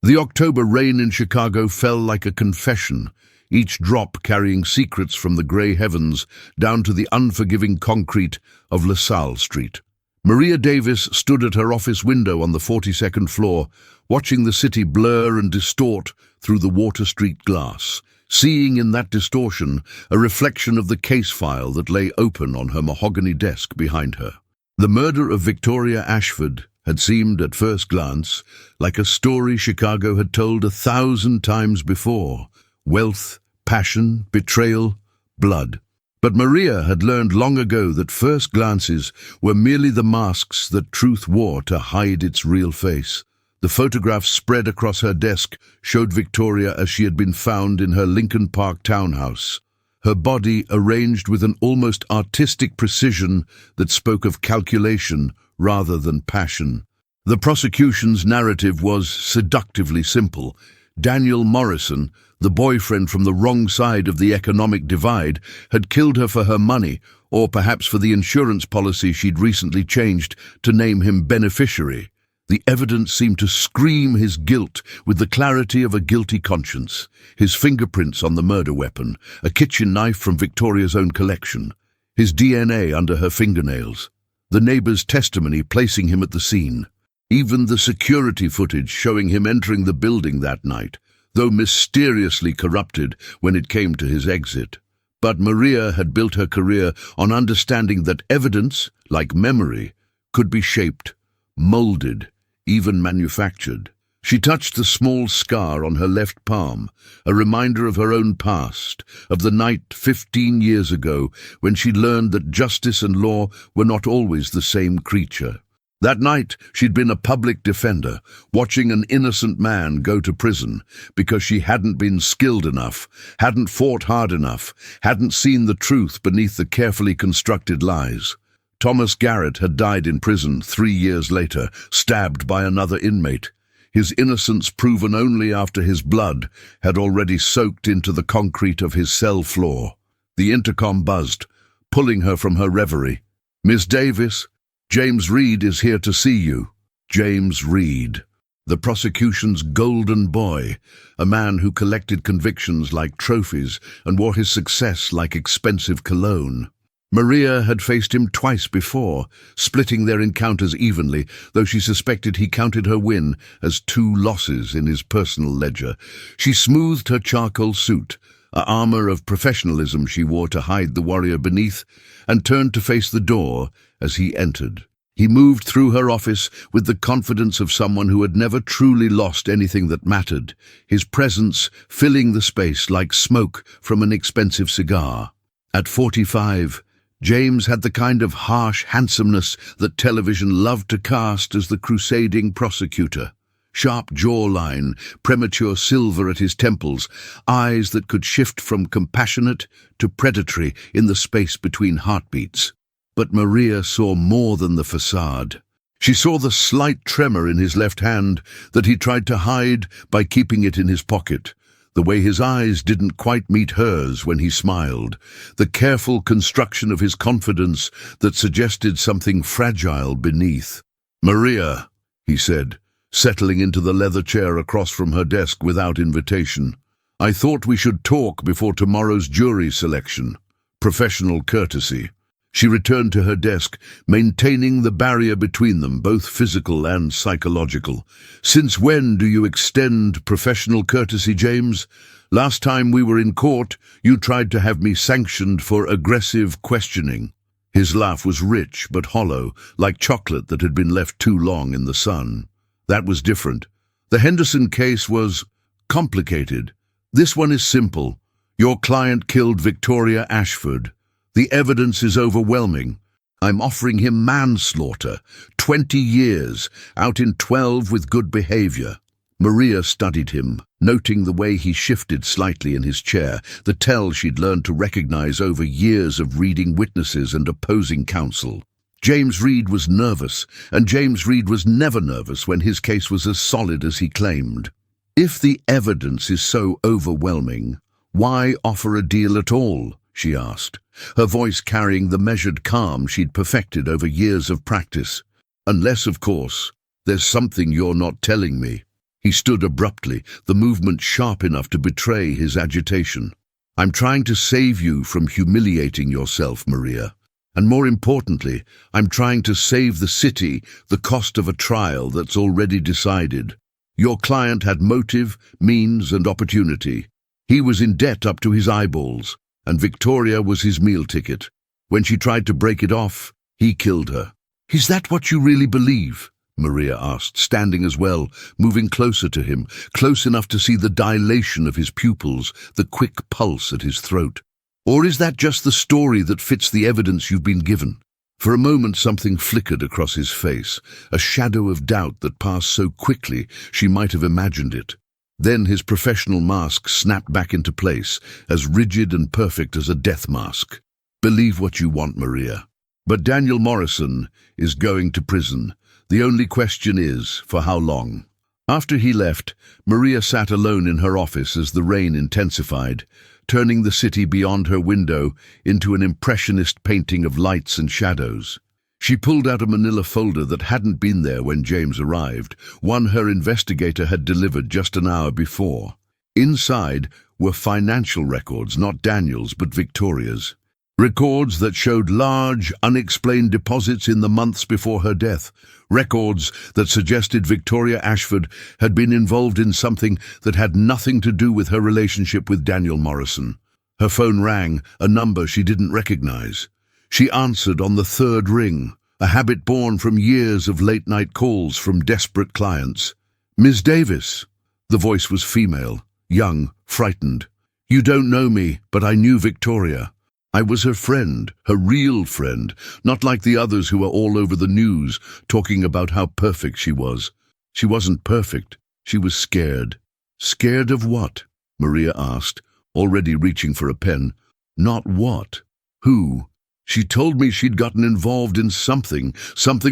The October rain in Chicago fell like a confession, each drop carrying secrets from the gray heavens down to the unforgiving concrete of LaSalle Street. Maria Davis stood at her office window on the 42nd floor, watching the city blur and distort through the Water Street glass, seeing in that distortion a reflection of the case file that lay open on her mahogany desk behind her. The murder of Victoria Ashford had seemed, at first glance, like a story Chicago had told 1,000 times before. Wealth, passion, betrayal, blood. But Maria had learned long ago that first glances were merely the masks that truth wore to hide its real face. The photographs spread across her desk showed Victoria as she had been found in her Lincoln Park townhouse, her body arranged with an almost artistic precision that spoke of calculation rather than passion. The prosecution's narrative was seductively simple. Daniel Morrison, the boyfriend from the wrong side of the economic divide, had killed her for her money, or perhaps for the insurance policy she'd recently changed to name him beneficiary. The evidence seemed to scream his guilt with the clarity of a guilty conscience. His fingerprints on the murder weapon, a kitchen knife from Victoria's own collection, his DNA under her fingernails, the neighbor's testimony placing him at the scene. Even the security footage showing him entering the building that night, though mysteriously corrupted when it came to his exit. But Maria had built her career on understanding that evidence, like memory, could be shaped, molded, even manufactured. She touched the small scar on her left palm, a reminder of her own past, of the night 15 years ago when she learned that justice and law were not always the same creature. That night, she'd been a public defender, watching an innocent man go to prison because she hadn't been skilled enough, hadn't fought hard enough, hadn't seen the truth beneath the carefully constructed lies. Thomas Garrett had died in prison 3 years later, stabbed by another inmate, his innocence proven only after his blood had already soaked into the concrete of his cell floor. The intercom buzzed, pulling her from her reverie. "Miss Davis, James Reed is here to see you." James Reed, the prosecution's golden boy, a man who collected convictions like trophies and wore his success like expensive cologne. Maria had faced him twice before, splitting their encounters evenly, though she suspected he counted her win as 2 losses in his personal ledger. She smoothed her charcoal suit, a armor of professionalism she wore to hide the warrior beneath, and turned to face the door as he entered. He moved through her office with the confidence of someone who had never truly lost anything that mattered, his presence filling the space like smoke from an expensive cigar. At 45, James had the kind of harsh handsomeness that television loved to cast as the crusading prosecutor. Sharp jawline, premature silver at his temples, eyes that could shift from compassionate to predatory in the space between heartbeats. But Maria saw more than the facade. She saw the slight tremor in his left hand that he tried to hide by keeping it in his pocket, the way his eyes didn't quite meet hers when he smiled, the careful construction of his confidence that suggested something fragile beneath. "Maria," he said, settling into the leather chair across from her desk without invitation. "I thought we should talk before tomorrow's jury selection. Professional courtesy." She returned to her desk, maintaining the barrier between them, both physical and psychological. "Since when do you extend professional courtesy, James? Last time we were in court, you tried to have me sanctioned for aggressive questioning." His laugh was rich but hollow, like chocolate that had been left too long in the sun. That was different. The Henderson case was complicated. This one is simple. Your client killed Victoria Ashford. The evidence is overwhelming. I'm offering him manslaughter, 20 years, out in 12 with good behavior. Maria studied him, noting the way he shifted slightly in his chair, the tell she'd learned to recognize over years of reading witnesses and opposing counsel. James Reed was nervous, and James Reed was never nervous when his case was as solid as he claimed. If the evidence is so overwhelming, why offer a deal at all? She asked, her voice carrying the measured calm she'd perfected over years of practice. "Unless, of course, there's something you're not telling me." He stood abruptly, the movement sharp enough to betray his agitation. "I'm trying to save you from humiliating yourself, Maria. And more importantly, I'm trying to save the city the cost of a trial that's already decided. Your client had motive, means, and opportunity. He was in debt up to his eyeballs, and Victoria was his meal ticket. When she tried to break it off, he killed her." "Is that what you really believe?" Maria asked, standing as well, moving closer to him, close enough to see the dilation of his pupils, the quick pulse at his throat. "Or is that just the story that fits the evidence you've been given?" For a moment something flickered across his face, a shadow of doubt that passed so quickly she might have imagined it. Then his professional mask snapped back into place, as rigid and perfect as a death mask. "Believe what you want, Maria. But Daniel Morrison is going to prison. The only question is, for how long?" After he left, Maria sat alone in her office as the rain intensified, turning the city beyond her window into an impressionist painting of lights and shadows. She pulled out a manila folder that hadn't been there when James arrived, one her investigator had delivered just an hour before. Inside were financial records, not Daniel's but Victoria's. Records that showed large, unexplained deposits in the months before her death. Records that suggested Victoria Ashford had been involved in something that had nothing to do with her relationship with Daniel Morrison. Her phone rang, a number she didn't recognize. She answered on the third ring, a habit born from years of late-night calls from desperate clients. "Ms. Davis." The voice was female, young, frightened. "You don't know me, but I knew Victoria. I was her friend, her real friend, not like the others who are all over the news talking about how perfect she was. She wasn't perfect. She was scared." "Scared of what?" Maria asked, already reaching for a pen. "Not what. Who?" "She told me she'd gotten involved in something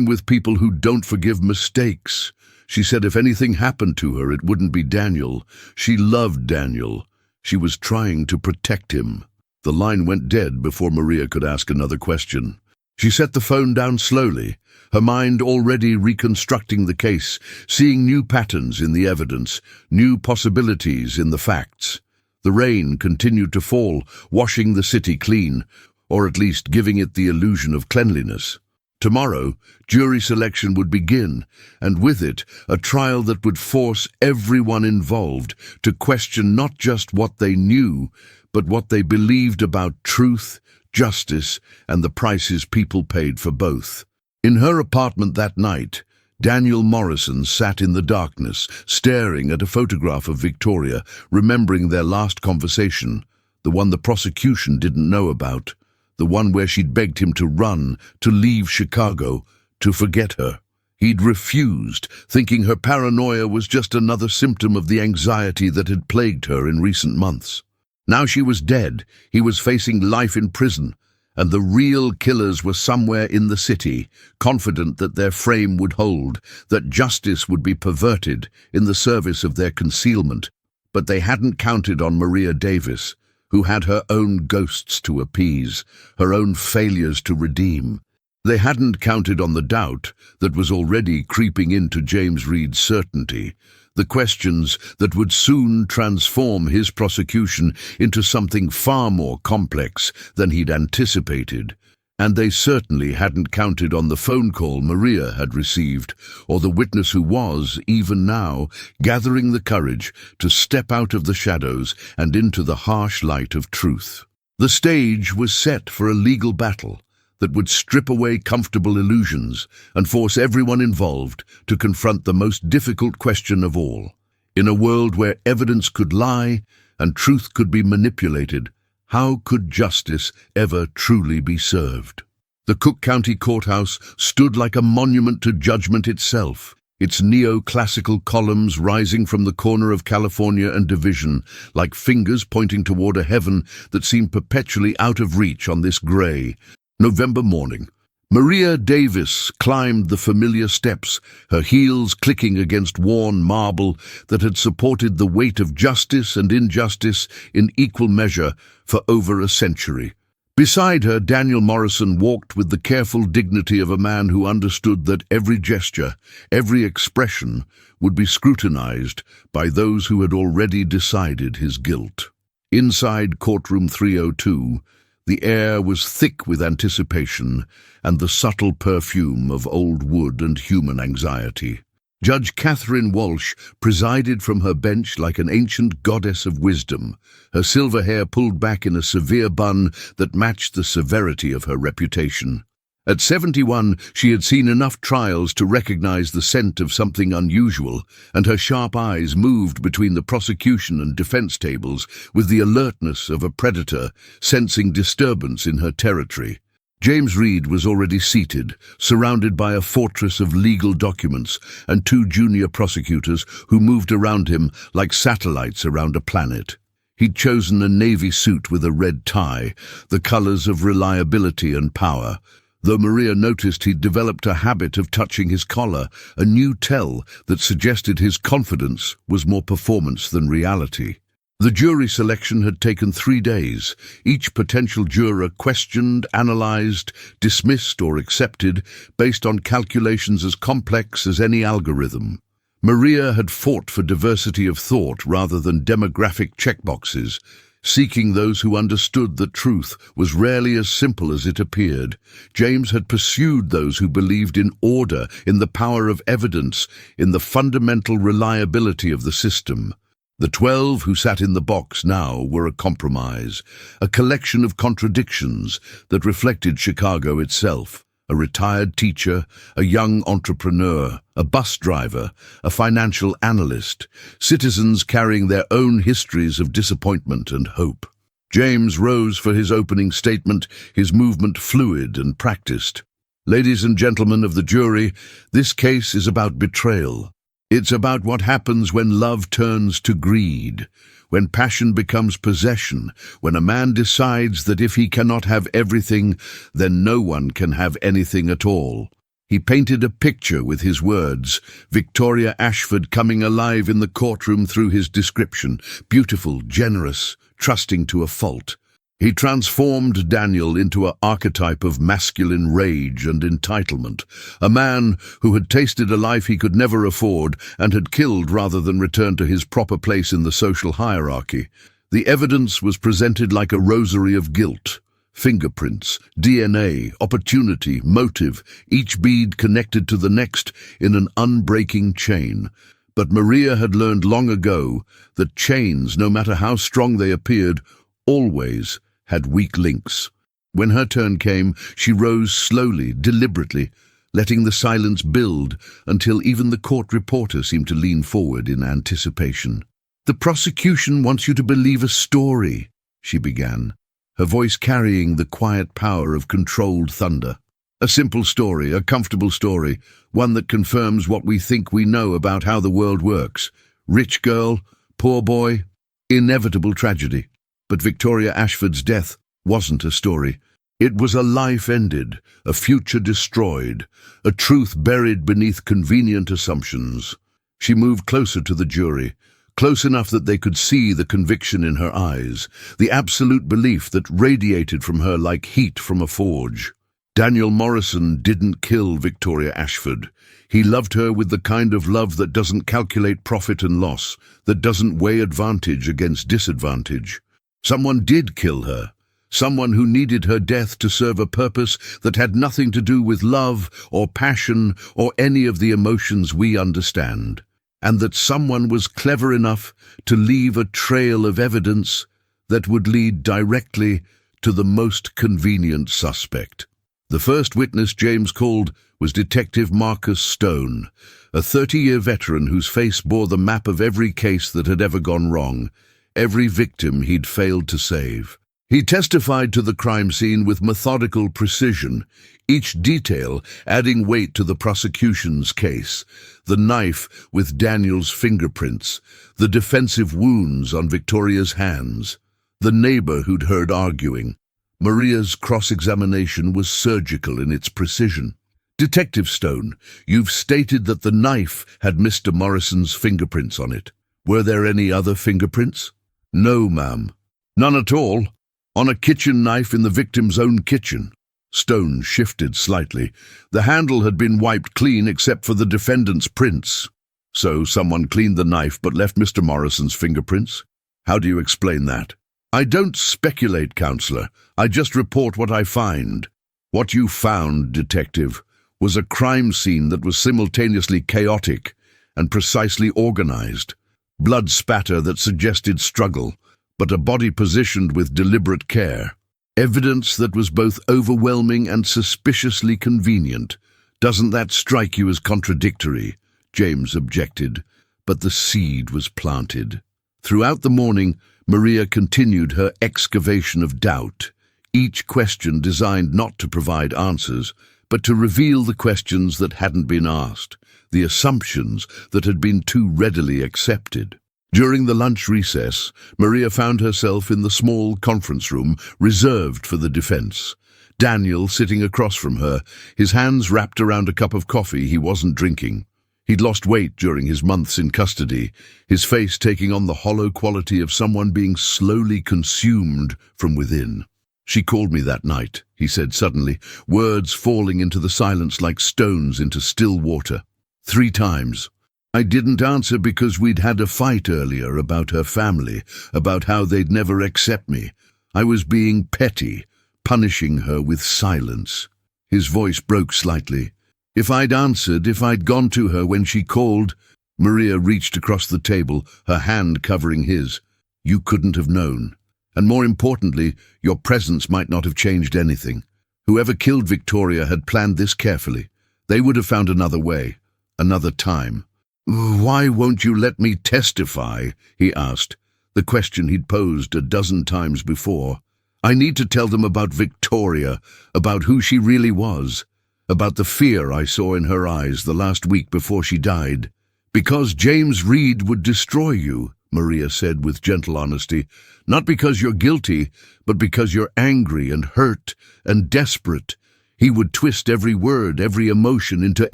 with people who don't forgive mistakes. She said if anything happened to her, it wouldn't be Daniel. She loved Daniel. She was trying to protect him." The line went dead before Maria could ask another question. She set the phone down slowly, her mind already reconstructing the case, seeing new patterns in the evidence, new possibilities in the facts. The rain continued to fall, washing the city clean, or at least giving it the illusion of cleanliness. Tomorrow, jury selection would begin, and with it, a trial that would force everyone involved to question not just what they knew, but what they believed about truth, justice, and the prices people paid for both. In her apartment that night, Daniel Morrison sat in the darkness, staring at a photograph of Victoria, remembering their last conversation, the one the prosecution didn't know about, the one where she'd begged him to run, to leave Chicago, to forget her. He'd refused, thinking her paranoia was just another symptom of the anxiety that had plagued her in recent months. Now she was dead, he was facing life in prison, and the real killers were somewhere in the city, confident that their frame would hold, that justice would be perverted in the service of their concealment. But they hadn't counted on Maria Davis, who had her own ghosts to appease, her own failures to redeem. They hadn't counted on the doubt that was already creeping into James Reed's certainty, the questions that would soon transform his prosecution into something far more complex than he'd anticipated. And they certainly hadn't counted on the phone call Maria had received, or the witness who was, even now, gathering the courage to step out of the shadows and into the harsh light of truth. The stage was set for a legal battle that would strip away comfortable illusions and force everyone involved to confront the most difficult question of all. In a world where evidence could lie and truth could be manipulated, how could justice ever truly be served? The Cook County Courthouse stood like a monument to judgment itself, its neoclassical columns rising from the corner of California and Division, like fingers pointing toward a heaven that seemed perpetually out of reach on this gray November morning. Maria Davis climbed the familiar steps, her heels clicking against worn marble that had supported the weight of justice and injustice in equal measure for over a century. Beside her, Daniel Morrison walked with the careful dignity of a man who understood that every gesture, every expression, would be scrutinized by those who had already decided his guilt. Inside courtroom 302, the air was thick with anticipation and the subtle perfume of old wood and human anxiety. Judge Catherine Walsh presided from her bench like an ancient goddess of wisdom, her silver hair pulled back in a severe bun that matched the severity of her reputation. At 71, she had seen enough trials to recognize the scent of something unusual, and her sharp eyes moved between the prosecution and defense tables with the alertness of a predator sensing disturbance in her territory. James Reed was already seated, surrounded by a fortress of legal documents and two junior prosecutors who moved around him like satellites around a planet. He'd chosen a navy suit with a red tie, the colors of reliability and power, though Maria noticed he'd developed a habit of touching his collar, a new tell that suggested his confidence was more performance than reality. The jury selection had taken 3 days. Each potential juror questioned, analyzed, dismissed or accepted based on calculations as complex as any algorithm. Maria had fought for diversity of thought rather than demographic checkboxes, seeking those who understood that truth was rarely as simple as it appeared. James had pursued those who believed in order, in the power of evidence, in the fundamental reliability of the system. The 12 who sat in the box now were a compromise, a collection of contradictions that reflected Chicago itself. A retired teacher, a young entrepreneur, a bus driver, a financial analyst, citizens carrying their own histories of disappointment and hope. James rose for his opening statement, his movement fluid and practiced. Ladies and gentlemen of the jury, this case is about betrayal. It's about what happens when love turns to greed, when passion becomes possession, when a man decides that if he cannot have everything, then no one can have anything at all. He painted a picture with his words, Victoria Ashford coming alive in the courtroom through his description, beautiful, generous, trusting to a fault. He transformed Daniel into an archetype of masculine rage and entitlement, a man who had tasted a life he could never afford and had killed rather than return to his proper place in the social hierarchy. The evidence was presented like a rosary of guilt. Fingerprints, DNA, opportunity, motive, each bead connected to the next in an unbreaking chain. But Maria had learned long ago that chains, no matter how strong they appeared, always had weak links. When her turn came, she rose slowly, deliberately, letting the silence build until even the court reporter seemed to lean forward in anticipation. "The prosecution wants you to believe a story," she began, her voice carrying the quiet power of controlled thunder. "A simple story, a comfortable story, one that confirms what we think we know about how the world works. Rich girl, poor boy, inevitable tragedy. But Victoria Ashford's death wasn't a story. It was a life ended, a future destroyed, a truth buried beneath convenient assumptions." She moved closer to the jury, close enough that they could see the conviction in her eyes, the absolute belief that radiated from her like heat from a forge. Daniel Morrison didn't kill Victoria Ashford. He loved her with the kind of love that doesn't calculate profit and loss, that doesn't weigh advantage against disadvantage. Someone did kill her, someone who needed her death to serve a purpose that had nothing to do with love or passion or any of the emotions we understand. And that someone was clever enough to leave a trail of evidence that would lead directly to the most convenient suspect. The first witness James called was Detective Marcus Stone, a 30-year veteran whose face bore the map of every case that had ever gone wrong, every victim he'd failed to save. He testified to the crime scene with methodical precision, each detail adding weight to the prosecution's case. The knife with Daniel's fingerprints, the defensive wounds on Victoria's hands, the neighbor who'd heard arguing. Maria's cross-examination was surgical in its precision. "Detective Stone, you've stated that the knife had Mr. Morrison's fingerprints on it. Were there any other fingerprints?" "No, ma'am." "None at all?" On a kitchen knife in the victim's own kitchen. Stone shifted slightly. The handle had been wiped clean except for the defendant's prints. So someone cleaned the knife but left Mr. Morrison's fingerprints? How do you explain that? I don't speculate, Counselor. I just report what I find. What you found, Detective, was a crime scene that was simultaneously chaotic and precisely organized. Blood spatter that suggested struggle, but a body positioned with deliberate care. Evidence that was both overwhelming and suspiciously convenient. Doesn't that strike you as contradictory? James objected, but the seed was planted. Throughout the morning, Maria continued her excavation of doubt, each question designed not to provide answers, but to reveal the questions that hadn't been asked, the assumptions that had been too readily accepted. During the lunch recess, Maria found herself in the small conference room reserved for the defense. Daniel sitting across from her, his hands wrapped around a cup of coffee he wasn't drinking. He'd lost weight during his months in custody, his face taking on the hollow quality of someone being slowly consumed from within. "She called me that night," he said suddenly, words falling into the silence like stones into still water. 3 times. I didn't answer because we'd had a fight earlier about her family, about how they'd never accept me. I was being petty, punishing her with silence. His voice broke slightly. If I'd answered, if I'd gone to her when she called... Maria reached across the table, her hand covering his. You couldn't have known. And more importantly, your presence might not have changed anything. Whoever killed Victoria had planned this carefully. They would have found another way, another time. "Why won't you let me testify?" he asked, the question he'd posed a dozen times before. "I need to tell them about Victoria, about who she really was, about the fear I saw in her eyes the last week before she died." "Because James Reed would destroy you," Maria said with gentle honesty. "Not because you're guilty, but because you're angry and hurt and desperate. He would twist every word, every emotion into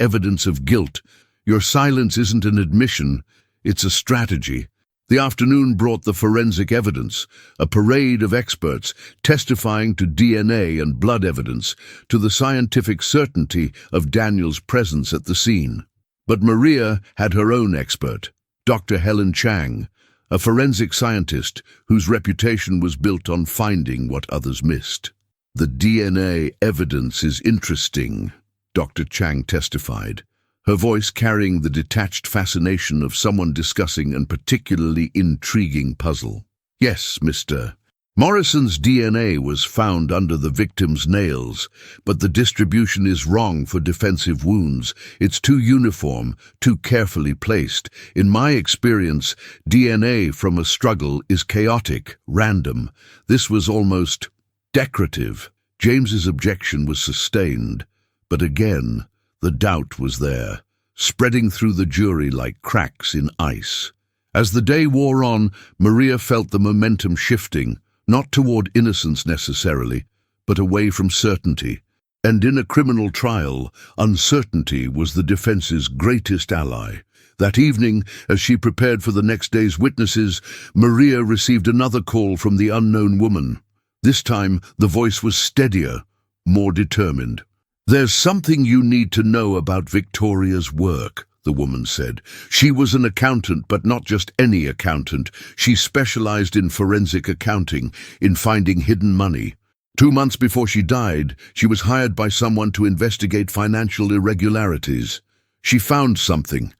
evidence of guilt. Your silence isn't an admission, it's a strategy." The afternoon brought the forensic evidence, a parade of experts testifying to DNA and blood evidence, to the scientific certainty of Daniel's presence at the scene. But Maria had her own expert, Dr. Helen Chang, a forensic scientist whose reputation was built on finding what others missed. "The DNA evidence is interesting," Dr. Chang testified, her voice carrying the detached fascination of someone discussing a particularly intriguing puzzle. "Yes, Mr. Morrison's DNA was found under the victim's nails, but the distribution is wrong for defensive wounds. It's too uniform, too carefully placed. In my experience, DNA from a struggle is chaotic, random. This was almost decorative." James's objection was sustained, but again, the doubt was there, spreading through the jury like cracks in ice. As the day wore on, Maria felt the momentum shifting, not toward innocence necessarily, but away from certainty. And in a criminal trial, uncertainty was the defense's greatest ally. That evening, as she prepared for the next day's witnesses, Maria received another call from the unknown woman. This time, the voice was steadier, more determined. "There's something you need to know about Victoria's work," the woman said. "She was an accountant, but not just any accountant. She specialized in forensic accounting, in finding hidden money. 2 months before she died, she was hired by someone to investigate financial irregularities. She found something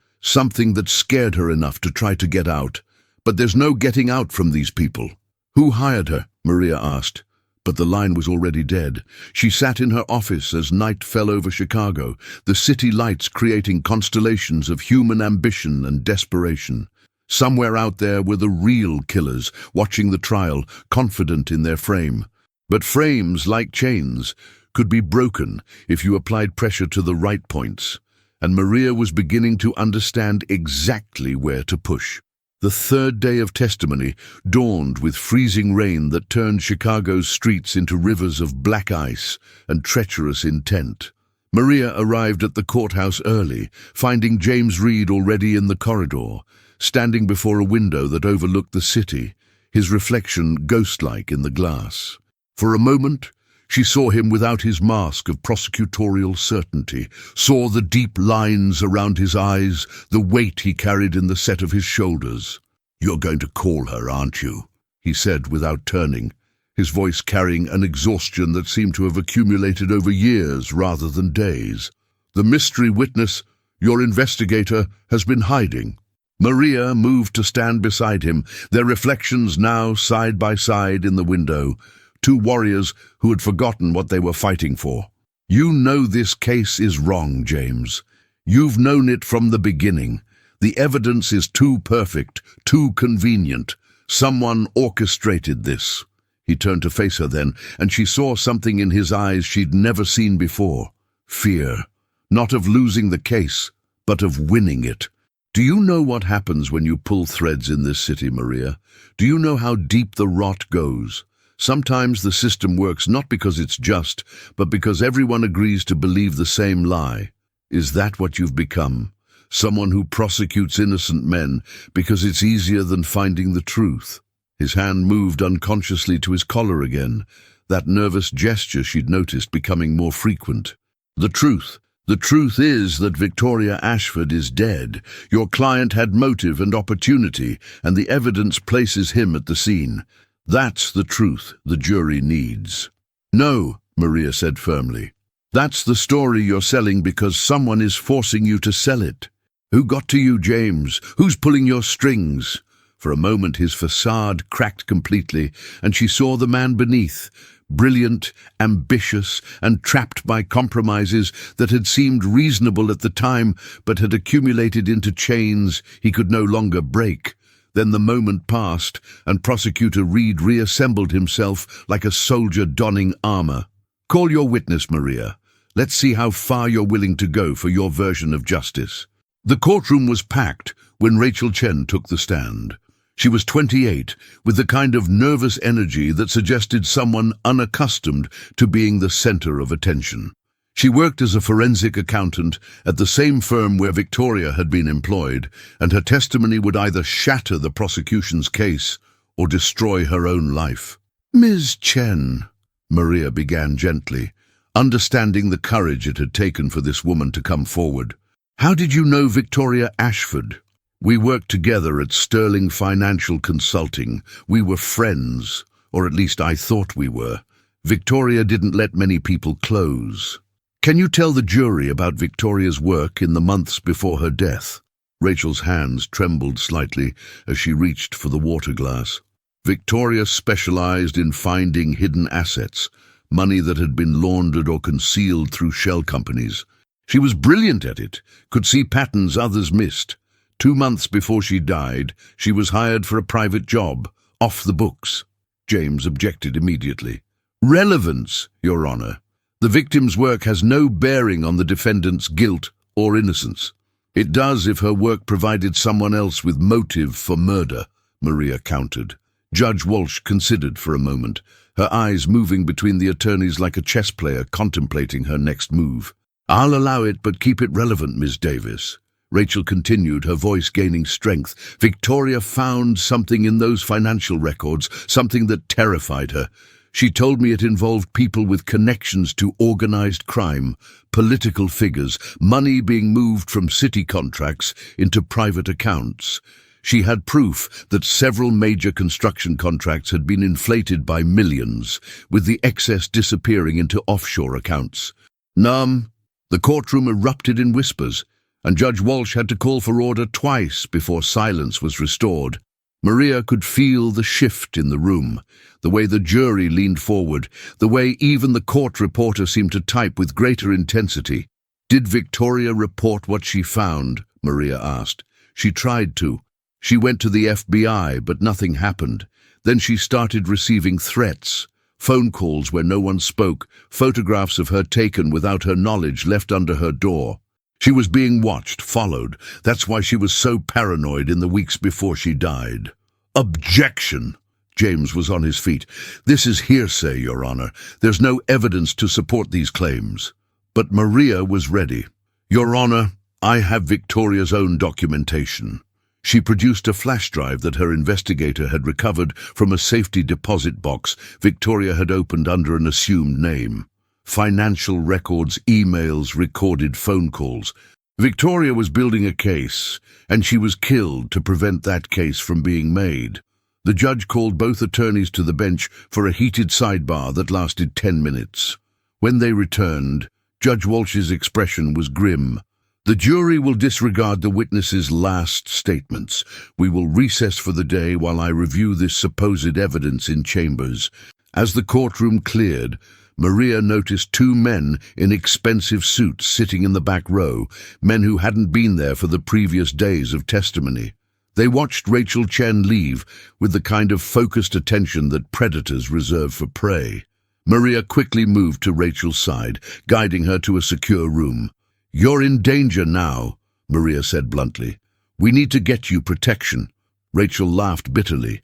that scared her enough to try to get out. But there's no getting out from these people." "Who hired her?" Maria asked. But the line was already dead. She sat in her office as night fell over Chicago, the city lights creating constellations of human ambition and desperation. Somewhere out there were the real killers, watching the trial, confident in their frame. But frames, like chains, could be broken if you applied pressure to the right points. And Maria was beginning to understand exactly where to push. The third day of testimony dawned with freezing rain that turned Chicago's streets into rivers of black ice and treacherous intent. Maria arrived at the courthouse early, finding James Reed already in the corridor, standing before a window that overlooked the city, his reflection ghost-like in the glass. For a moment, she saw him without his mask of prosecutorial certainty, saw the deep lines around his eyes, the weight he carried in the set of his shoulders. "You're going to call her, aren't you?" he said without turning, his voice carrying an exhaustion that seemed to have accumulated over years rather than days. "The mystery witness, your investigator, has been hiding." Maria moved to stand beside him, their reflections now side by side in the window, two warriors who had forgotten what they were fighting for. "You know this case is wrong, James. You've known it from the beginning. The evidence is too perfect, too convenient. Someone orchestrated this." He turned to face her then, and she saw something in his eyes she'd never seen before. Fear, not of losing the case, but of winning it. "Do you know what happens when you pull threads in this city, Maria? Do you know how deep the rot goes? Sometimes the system works not because it's just, but because everyone agrees to believe the same lie. Is that what you've become? Someone who prosecutes innocent men because it's easier than finding the truth?" His hand moved unconsciously to his collar again, that nervous gesture she'd noticed becoming more frequent. The truth is that Victoria Ashford is dead. Your client had motive and opportunity, and the evidence places him at the scene. That's the truth the jury needs." "No," Maria said firmly. "That's the story you're selling because someone is forcing you to sell it. Who got to you, James? Who's pulling your strings?" For a moment his facade cracked completely, and she saw the man beneath, brilliant, ambitious, and trapped by compromises that had seemed reasonable at the time but had accumulated into chains he could no longer break. Then the moment passed, and Prosecutor Reed reassembled himself like a soldier donning armor. "Call your witness, Maria. Let's see how far you're willing to go for your version of justice." The courtroom was packed when Rachel Chen took the stand. She was 28, with the kind of nervous energy that suggested someone unaccustomed to being the center of attention. She worked as a forensic accountant at the same firm where Victoria had been employed, and her testimony would either shatter the prosecution's case or destroy her own life. "Ms. Chen," Maria began gently, understanding the courage it had taken for this woman to come forward. "How did you know Victoria Ashford?" "We worked together at Sterling Financial Consulting. We were friends, or at least I thought we were. Victoria didn't let many people close." "Can you tell the jury about Victoria's work in the months before her death?" Rachel's hands trembled slightly as she reached for the water glass. "Victoria specialized in finding hidden assets, money that had been laundered or concealed through shell companies. She was brilliant at it, could see patterns others missed. 2 months before she died, she was hired for a private job, off the books." James objected immediately. "Relevance, Your Honor. The victim's work has no bearing on the defendant's guilt or innocence." "It does if her work provided someone else with motive for murder," Maria countered. Judge Walsh considered for a moment, her eyes moving between the attorneys like a chess player contemplating her next move. "I'll allow it, but keep it relevant, Ms. Davis." Rachel continued, her voice gaining strength. "Victoria found something in those financial records, something that terrified her. She told me it involved people with connections to organized crime, political figures, money being moved from city contracts into private accounts. She had proof that several major construction contracts had been inflated by millions, with the excess disappearing into offshore accounts." The courtroom erupted in whispers, and Judge Walsh had to call for order twice before silence was restored. Maria could feel the shift in the room, the way the jury leaned forward, the way even the court reporter seemed to type with greater intensity. "Did Victoria report what she found?" Maria asked. "She tried to. She went to the FBI, but nothing happened. Then she started receiving threats. Phone calls where no one spoke, photographs of her taken without her knowledge left under her door. She was being watched, followed. That's why she was so paranoid in the weeks before she died." "Objection!" James was on his feet. "This is hearsay, Your Honor. There's no evidence to support these claims." But Maria was ready. "Your Honor, I have Victoria's own documentation. She produced a flash drive that her investigator had recovered from a safety deposit box Victoria had opened under an assumed name. Financial records, emails, recorded phone calls. Victoria was building a case, and she was killed to prevent that case from being made. The judge called both attorneys to the bench for a heated sidebar that lasted 10 minutes. When they returned, Judge Walsh's expression was grim. "The jury will disregard the witness's last statements. We will recess for the day while I review this supposed evidence in chambers." As the courtroom cleared, Maria noticed two men in expensive suits sitting in the back row, men who hadn't been there for the previous days of testimony. They watched Rachel Chen leave with the kind of focused attention that predators reserve for prey. Maria quickly moved to Rachel's side, guiding her to a secure room. "You're in danger now," Maria said bluntly. "We need to get you protection." Rachel laughed bitterly.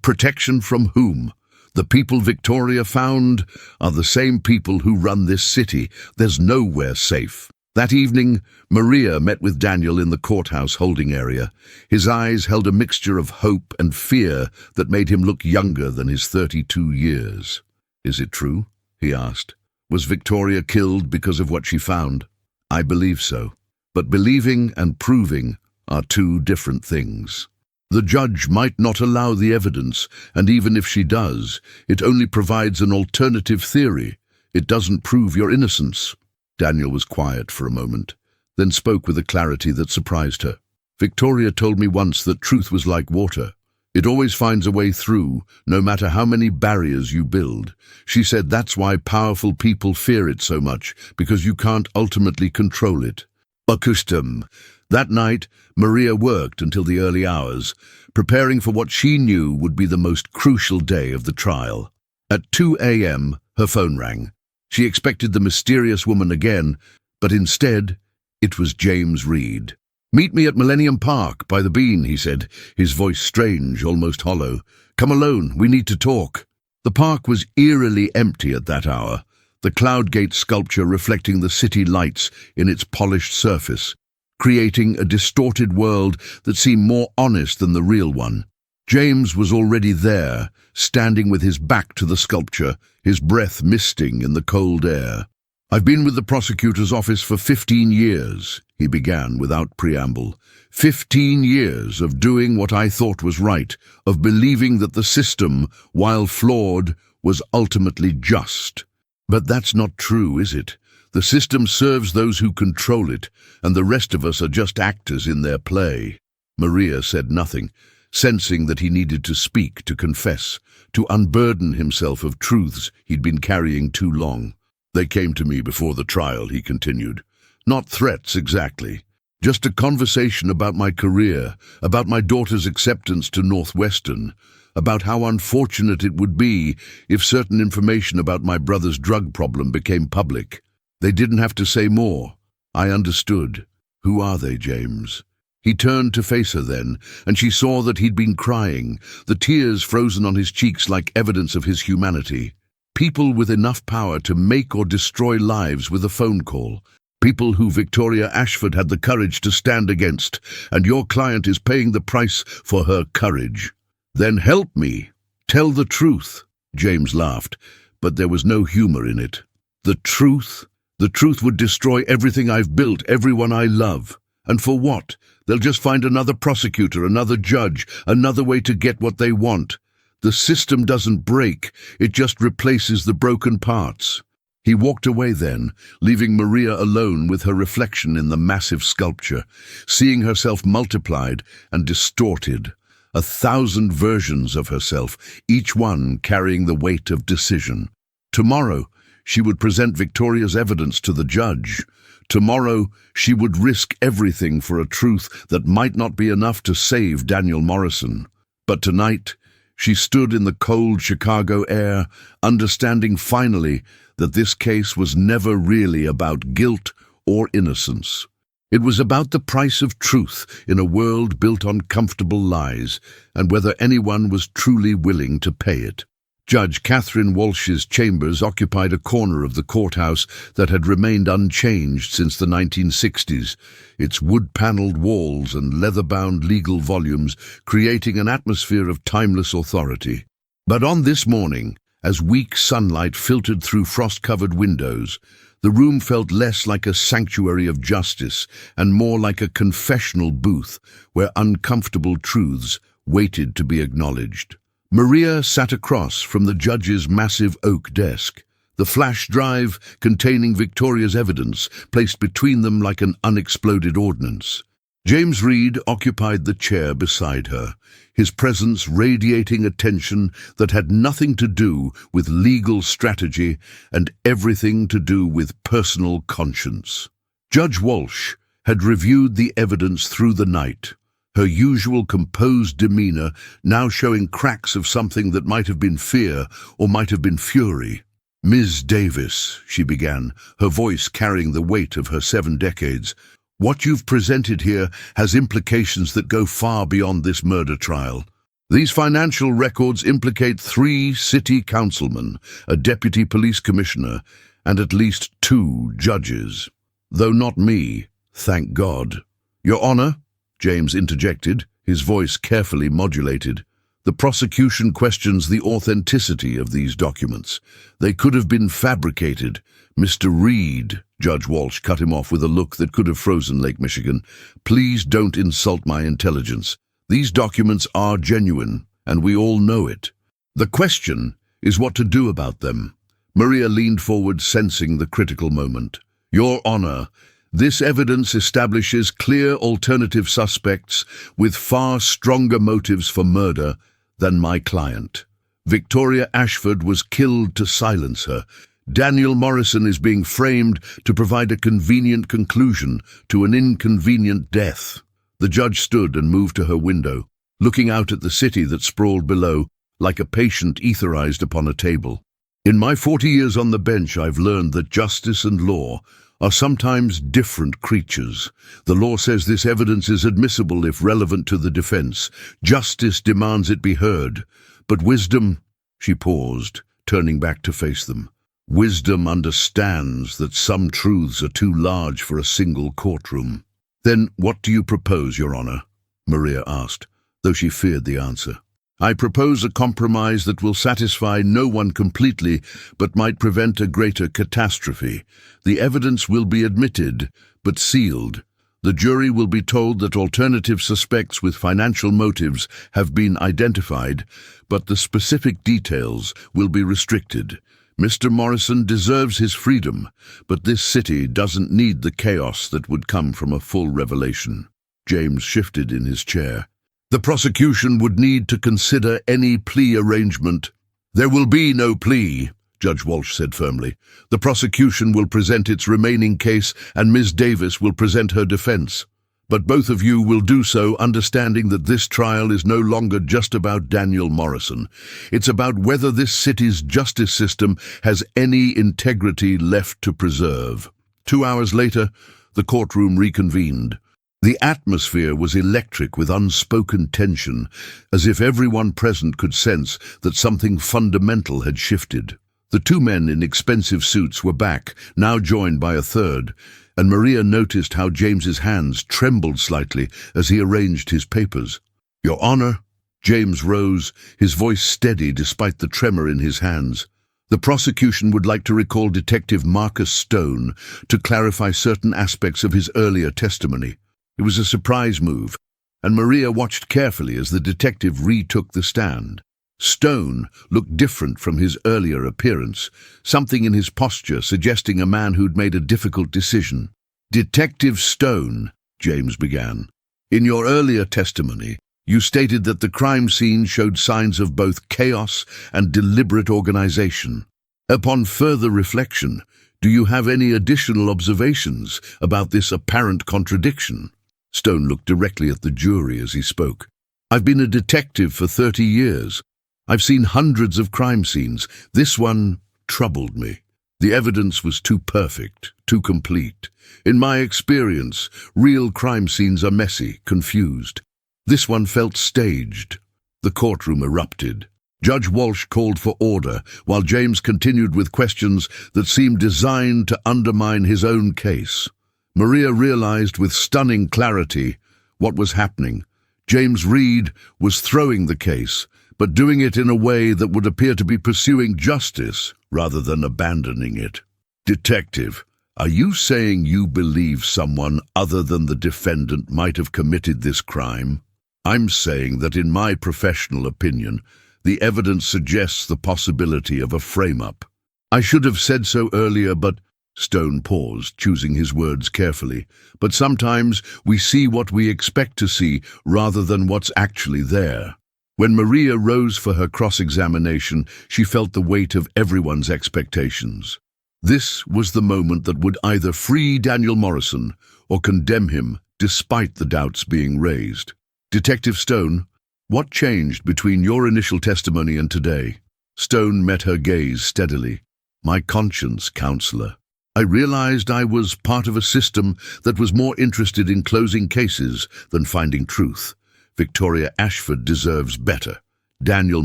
"Protection from whom? The people Victoria found are the same people who run this city. There's nowhere safe." That evening, Maria met with Daniel in the courthouse holding area. His eyes held a mixture of hope and fear that made him look younger than his 32 years. "Is it true?" he asked. "Was Victoria killed because of what she found?" "I believe so. But believing and proving are two different things. The judge might not allow the evidence, and even if she does, it only provides an alternative theory. It doesn't prove your innocence." Daniel was quiet for a moment, then spoke with a clarity that surprised her. "Victoria told me once that truth was like water. It always finds a way through, no matter how many barriers you build. She said that's why powerful people fear it so much, because you can't ultimately control it." Accustomed. That night, Maria worked until the early hours, preparing for what she knew would be the most crucial day of the trial. At 2 a.m., her phone rang. She expected the mysterious woman again, but instead, it was James Reed. "Meet me at Millennium Park by the Bean," he said, his voice strange, almost hollow. "Come alone, we need to talk." The park was eerily empty at that hour, the Cloudgate sculpture reflecting the city lights in its polished surface, creating a distorted world that seemed more honest than the real one. James was already there, standing with his back to the sculpture, his breath misting in the cold air. "I've been with the prosecutor's office for 15 years, he began without preamble. 15 years of doing what I thought was right, of believing that the system, while flawed, was ultimately just. But that's not true, is it? The system serves those who control it, and the rest of us are just actors in their play." Maria said nothing, sensing that he needed to speak, to confess, to unburden himself of truths he'd been carrying too long. "They came to me before the trial," he continued. "Not threats exactly. Just a conversation about my career, about my daughter's acceptance to Northwestern, about how unfortunate it would be if certain information about my brother's drug problem became public. They didn't have to say more. I understood. Who are they, James?" He turned to face her then, and she saw that he'd been crying, the tears frozen on his cheeks like evidence of his humanity. People with enough power to make or destroy lives with a phone call. People who Victoria Ashford had the courage to stand against, and your client is paying the price for her courage. "Then help me. Tell the truth." James laughed, but there was no humor in it. "The truth? The truth would destroy everything I've built, everyone I love. And for what? They'll just find another prosecutor, another judge, another way to get what they want. The system doesn't break, it just replaces the broken parts." He walked away then, leaving Maria alone with her reflection in the massive sculpture, seeing herself multiplied and distorted. 1,000 versions of herself, each one carrying the weight of decision. Tomorrow, she would present Victoria's evidence to the judge. Tomorrow, she would risk everything for a truth that might not be enough to save Daniel Morrison. But tonight, she stood in the cold Chicago air, understanding finally that this case was never really about guilt or innocence. It was about the price of truth in a world built on comfortable lies, and whether anyone was truly willing to pay it. Judge Catherine Walsh's chambers occupied a corner of the courthouse that had remained unchanged since the 1960s, its wood-paneled walls and leather-bound legal volumes creating an atmosphere of timeless authority. But on this morning, as weak sunlight filtered through frost-covered windows, the room felt less like a sanctuary of justice and more like a confessional booth where uncomfortable truths waited to be acknowledged. Maria sat across from the judge's massive oak desk, the flash drive containing Victoria's evidence placed between them like an unexploded ordnance. James Reed occupied the chair beside her, his presence radiating attention that had nothing to do with legal strategy and everything to do with personal conscience. Judge Walsh had reviewed the evidence through the night, her usual composed demeanor now showing cracks of something that might have been fear or might have been fury. "Ms. Davis," she began, her voice carrying the weight of her 7 decades, "what you've presented here has implications that go far beyond this murder trial. These financial records implicate 3 city councilmen, a deputy police commissioner, and at least 2 judges. Though not me, thank God." "Your Honor," James interjected, his voice carefully modulated, "the prosecution questions the authenticity of these documents. They could have been fabricated." "Mr. Reed," Judge Walsh cut him off with a look that could have frozen Lake Michigan, "please don't insult my intelligence. These documents are genuine, and we all know it. The question is what to do about them." Maria leaned forward, sensing the critical moment. "Your Honor, this evidence establishes clear alternative suspects with far stronger motives for murder than my client. Victoria Ashford was killed to silence her. Daniel Morrison is being framed to provide a convenient conclusion to an inconvenient death." The judge stood and moved to her window, looking out at the city that sprawled below, like a patient etherized upon a table. "In my 40 years on the bench, I've learned that justice and law are sometimes different creatures. The law says this evidence is admissible if relevant to the defense. Justice demands it be heard. But wisdom—" She paused, turning back to face them. "Wisdom understands that some truths are too large for a single courtroom." "Then what do you propose, Your Honor?" Maria asked, though she feared the answer. "I propose a compromise that will satisfy no one completely, but might prevent a greater catastrophe. The evidence will be admitted, but sealed. The jury will be told that alternative suspects with financial motives have been identified, but the specific details will be restricted. Mr. Morrison deserves his freedom, but this city doesn't need the chaos that would come from a full revelation." James shifted in his chair. "The prosecution would need to consider any plea arrangement." "There will be no plea," Judge Walsh said firmly. "The prosecution will present its remaining case and Ms. Davis will present her defense. But both of you will do so understanding that this trial is no longer just about Daniel Morrison. It's about whether this city's justice system has any integrity left to preserve." 2 hours later, the courtroom reconvened. The atmosphere was electric with unspoken tension, as if everyone present could sense that something fundamental had shifted. The 2 men in expensive suits were back, now joined by a third, and Maria noticed how James's hands trembled slightly as he arranged his papers. "Your Honor," James rose, his voice steady despite the tremor in his hands. "The prosecution would like to recall Detective Marcus Stone to clarify certain aspects of his earlier testimony." It was a surprise move, and Maria watched carefully as the detective retook the stand. Stone looked different from his earlier appearance, something in his posture suggesting a man who'd made a difficult decision. "Detective Stone," James began, "in your earlier testimony, you stated that the crime scene showed signs of both chaos and deliberate organization. Upon further reflection, do you have any additional observations about this apparent contradiction?" Stone looked directly at the jury as he spoke. "I've been a detective for 30 years. I've seen hundreds of crime scenes. This one troubled me. The evidence was too perfect, too complete. In my experience, real crime scenes are messy, confused. This one felt staged." The courtroom erupted. Judge Walsh called for order, while James continued with questions that seemed designed to undermine his own case. Maria realized with stunning clarity what was happening. James Reed was throwing the case, but doing it in a way that would appear to be pursuing justice rather than abandoning it. "Detective, are you saying you believe someone other than the defendant might have committed this crime?" "I'm saying that in my professional opinion, the evidence suggests the possibility of a frame-up." "I should have said so earlier, but—" Stone paused, choosing his words carefully. "But sometimes we see what we expect to see rather than what's actually there." When Maria rose for her cross-examination, she felt the weight of everyone's expectations. This was the moment that would either free Daniel Morrison or condemn him, despite the doubts being raised. "Detective Stone, what changed between your initial testimony and today?" Stone met her gaze steadily. "My conscience, counselor. I realized I was part of a system that was more interested in closing cases than finding truth. Victoria Ashford deserves better. Daniel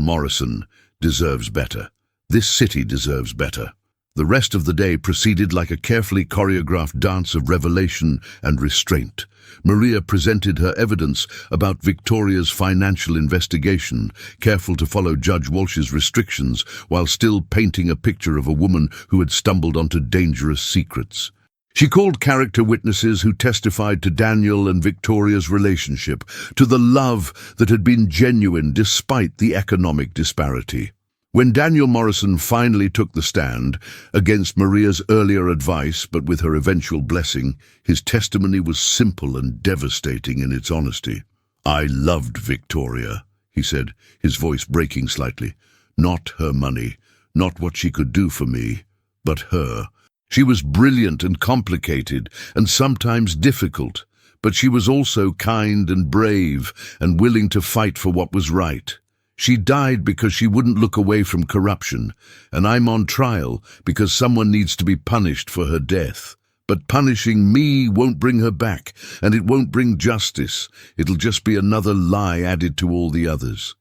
Morrison deserves better. This city deserves better." The rest of the day proceeded like a carefully choreographed dance of revelation and restraint. Maria presented her evidence about Victoria's financial investigation, careful to follow Judge Walsh's restrictions while still painting a picture of a woman who had stumbled onto dangerous secrets. She called character witnesses who testified to Daniel and Victoria's relationship, to the love that had been genuine despite the economic disparity. When Daniel Morrison finally took the stand, against Maria's earlier advice but with her eventual blessing, his testimony was simple and devastating in its honesty. "I loved Victoria," he said, his voice breaking slightly. "Not her money, not what she could do for me, but her. She was brilliant and complicated and sometimes difficult, but she was also kind and brave and willing to fight for what was right. She died because she wouldn't look away from corruption, and I'm on trial because someone needs to be punished for her death. But punishing me won't bring her back, and it won't bring justice. It'll just be another lie added to all the others."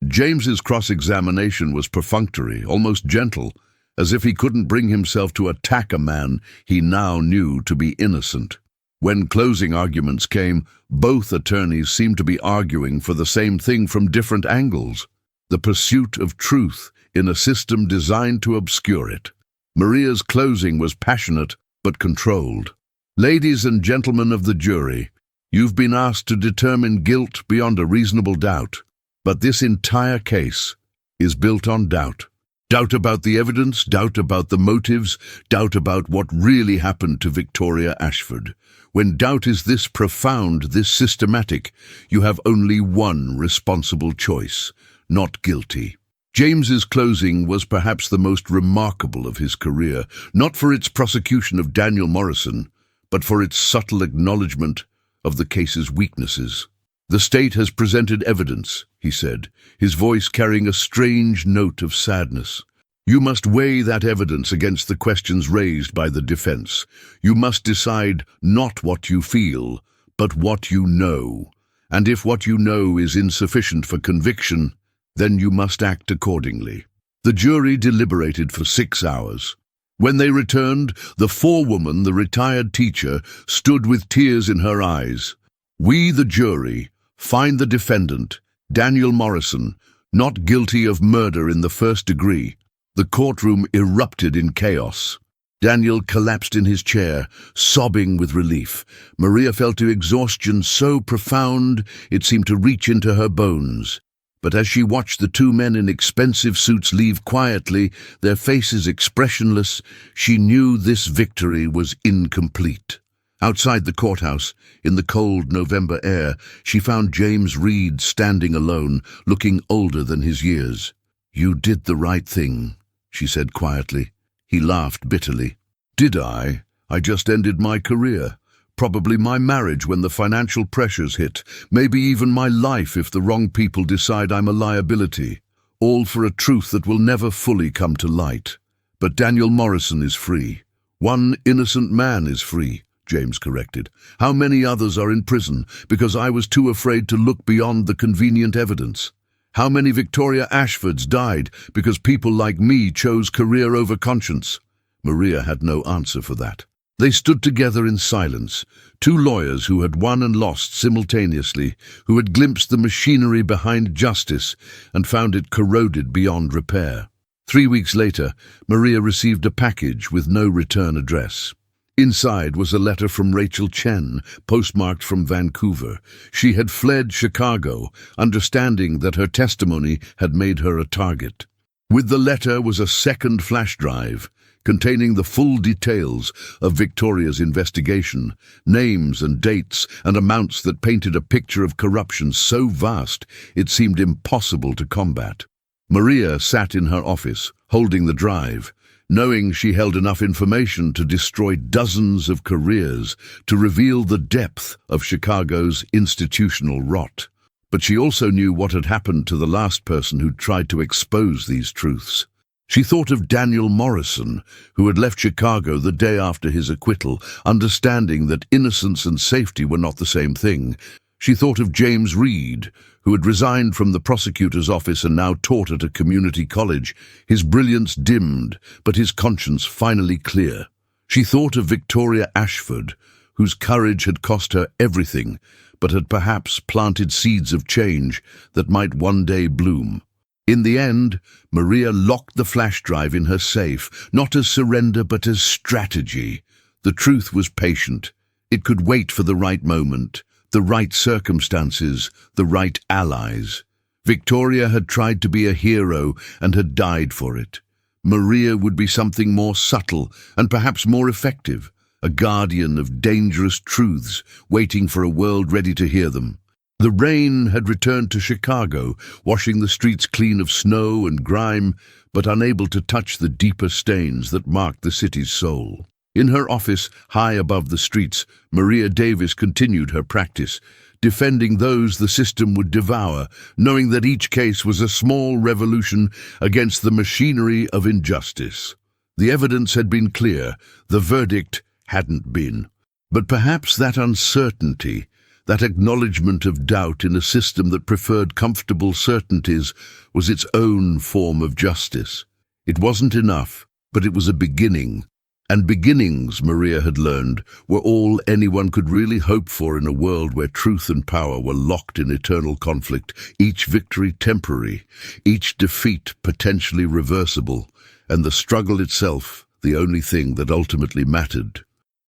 James's cross-examination was perfunctory, almost gentle, as if he couldn't bring himself to attack a man he now knew to be innocent. When closing arguments came, both attorneys seemed to be arguing for the same thing from different angles: the pursuit of truth in a system designed to obscure it. Maria's closing was passionate but controlled. "Ladies and gentlemen of the jury, you've been asked to determine guilt beyond a reasonable doubt, but this entire case is built on doubt. Doubt about the evidence, doubt about the motives, doubt about what really happened to Victoria Ashford. When doubt is this profound, this systematic, you have only one responsible choice: not guilty." James's closing was perhaps the most remarkable of his career, not for its prosecution of Daniel Morrison, but for its subtle acknowledgement of the case's weaknesses. "The state has presented evidence," he said, his voice carrying a strange note of sadness. "You must weigh that evidence against the questions raised by the defense. You must decide not what you feel, but what you know. And if what you know is insufficient for conviction, then you must act accordingly." The jury deliberated for 6 hours. When they returned, the forewoman, the retired teacher, stood with tears in her eyes. "We, the jury, find the defendant, Daniel Morrison, not guilty of murder in the first degree." The courtroom erupted in chaos. Daniel collapsed in his chair, sobbing with relief. Maria felt exhaustion so profound it seemed to reach into her bones. But as she watched the two men in expensive suits leave quietly, their faces expressionless, she knew this victory was incomplete. Outside the courthouse, in the cold November air, she found James Reed standing alone, looking older than his years. "You did the right thing," she said quietly. He laughed bitterly. "Did I? I just ended my career. Probably my marriage when the financial pressures hit. Maybe even my life if the wrong people decide I'm a liability. All for a truth that will never fully come to light. But Daniel Morrison is free. One innocent man is free," James corrected. "How many others are in prison because I was too afraid to look beyond the convenient evidence? How many Victoria Ashfords died because people like me chose career over conscience? Maria had no answer for that. They stood together in silence, two lawyers who had won and lost simultaneously, who had glimpsed the machinery behind justice and found it corroded beyond repair. 3 weeks later, Maria received a package with no return address. Inside was a letter from Rachel Chen, postmarked from Vancouver. She had fled Chicago, understanding that her testimony had made her a target. With the letter was a second flash drive, containing the full details of Victoria's investigation, names and dates and amounts that painted a picture of corruption so vast it seemed impossible to combat. Maria sat in her office, holding the drive, knowing she held enough information to destroy dozens of careers, to reveal the depth of Chicago's institutional rot. But she also knew what had happened to the last person who tried to expose these truths. She thought of Daniel Morrison, who had left Chicago the day after his acquittal, understanding that innocence and safety were not the same thing. She thought of James Reed, who had resigned from the prosecutor's office and now taught at a community college, his brilliance dimmed, but his conscience finally clear. She thought of Victoria Ashford, whose courage had cost her everything, but had perhaps planted seeds of change that might one day bloom. In the end, Maria locked the flash drive in her safe, not as surrender but as strategy. The truth was patient. It could wait for the right moment, the right circumstances, the right allies. Victoria had tried to be a hero and had died for it. Maria would be something more subtle and perhaps more effective, a guardian of dangerous truths, waiting for a world ready to hear them. The rain had returned to Chicago, washing the streets clean of snow and grime, but unable to touch the deeper stains that marked the city's soul. In her office, high above the streets, Maria Davis continued her practice, defending those the system would devour, knowing that each case was a small revolution against the machinery of injustice. The evidence had been clear, the verdict hadn't been. But perhaps that uncertainty, that acknowledgement of doubt in a system that preferred comfortable certainties, was its own form of justice. It wasn't enough, but it was a beginning. And beginnings, Maria had learned, were all anyone could really hope for in a world where truth and power were locked in eternal conflict, each victory temporary, each defeat potentially reversible, and the struggle itself the only thing that ultimately mattered.